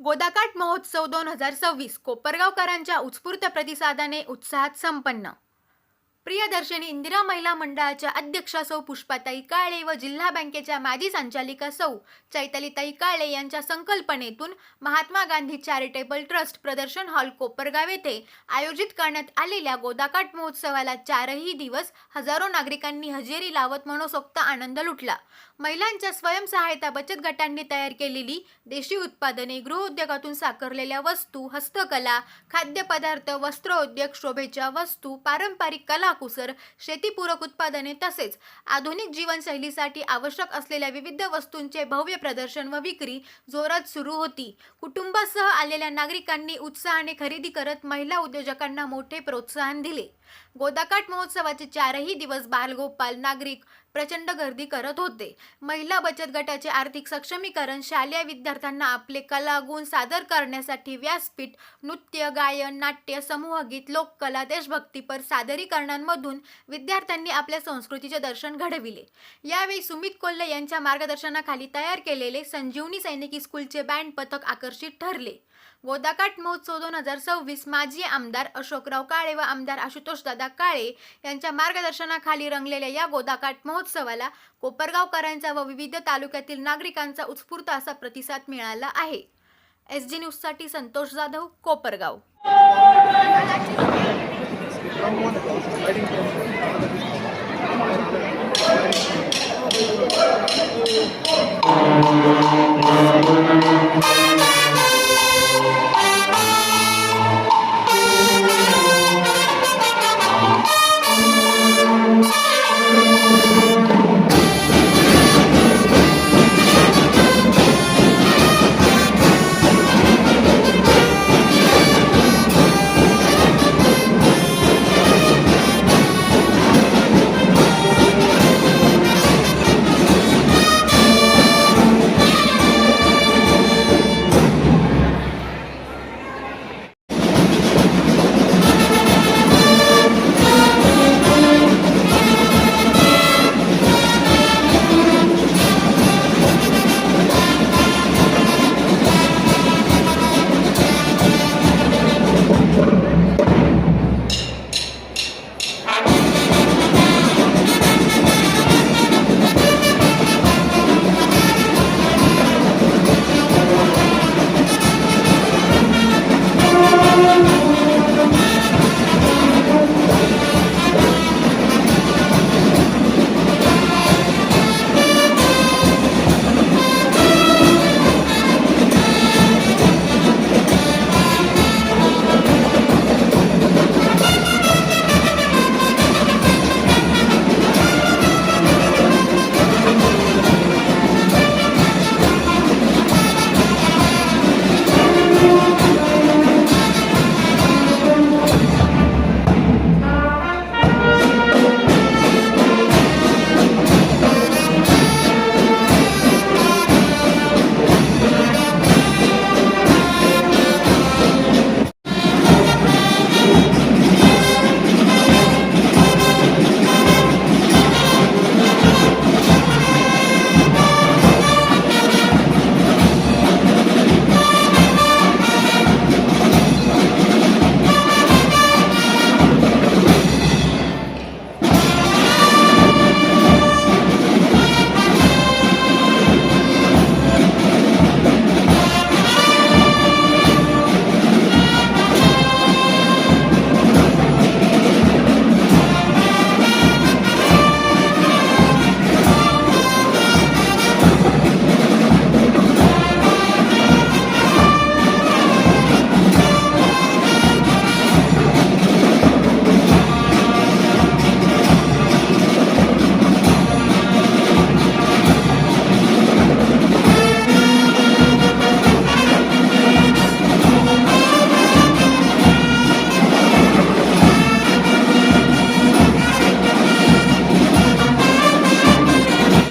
गोदाकाठ महोत्सव 2026 कोपरगावकरांच्या उत्स्फूर्त प्रतिसादाने उत्साहात संपन्न। प्रियदर्शनी इंदिरा महिला मंडळाच्या अध्यक्षा सौ पुष्पाताई काळे व जिल्हा बँकेच्या माजी संचालिका सौ चैतालीताई काळे यांच्या संकल्पनेतून महात्मा गांधी चॅरिटेबल ट्रस्ट प्रदर्शन हॉल कोपरगाव येथे आयोजित करण्यात आलेल्या गोदाकाठ महोत्सवाला 4ही दिवस हजारो नागरिकांनी हजेरी लावत मनसोक्त आनंद लुटला। महिलांच्या स्वयंसहायता बचत गटांनी तयार केलेली देशी उत्पादने, गृहउद्योगातून साकारलेल्या वस्तू, हस्तकला, खाद्यपदार्थ, वस्त्रोद्योग, शोभेच्या वस्तू, पारंपरिक कलाकुसर, शेतीपूरक उत्पादने तसेच आधुनिक जीवनशैलीसाठी आवश्यक असलेल्या विविध वस्तूंचे भव्य प्रदर्शन व विक्री जोरात सुरू होती। कुटुंबासह आलेल्या नागरिकांनी उत्साहाने खरेदी करत महिला उद्योजकांना मोठे प्रोत्साहन दिले। गोदाकाठ महोत्सवाचे 4ही दिवस बालगोपाल नागरिक प्रचंड गर्दी करत होते। महिला बचत गटाचे आर्थिक सक्षमीकरण, शालेय विद्यार्थ्यांना आपले कलागुण सादर करण्यासाठी व्यासपीठ, नृत्य, गायन, नाट्य, समूहगीत, लोककला, देशभक्तीपर सादरीकरणांमधून विद्यार्थ्यांनी आपल्या संस्कृतीचे दर्शन घडविले। यावेळी सुमित कोल्हे यांच्या मार्गदर्शनाखाली तयार केलेले संजीवनी सैनिकी स्कूलचे बँड पथक आकर्षित ठरले। गोदाकाठ महोत्सव 2026 माजी आमदार अशोकराव काळे व आमदार आशुतोष दादा काळे यांच्या मार्गदर्शनाखाली रंगलेल्या या गोदाकाठ महोत्सवाला कोपरगावकरांचा व विविध तालुक्यातील नागरिकांचा उत्स्फूर्त असा प्रतिसाद मिळाला आहे। SG न्यूज साठी संतोष जाधव, कोपरगाव।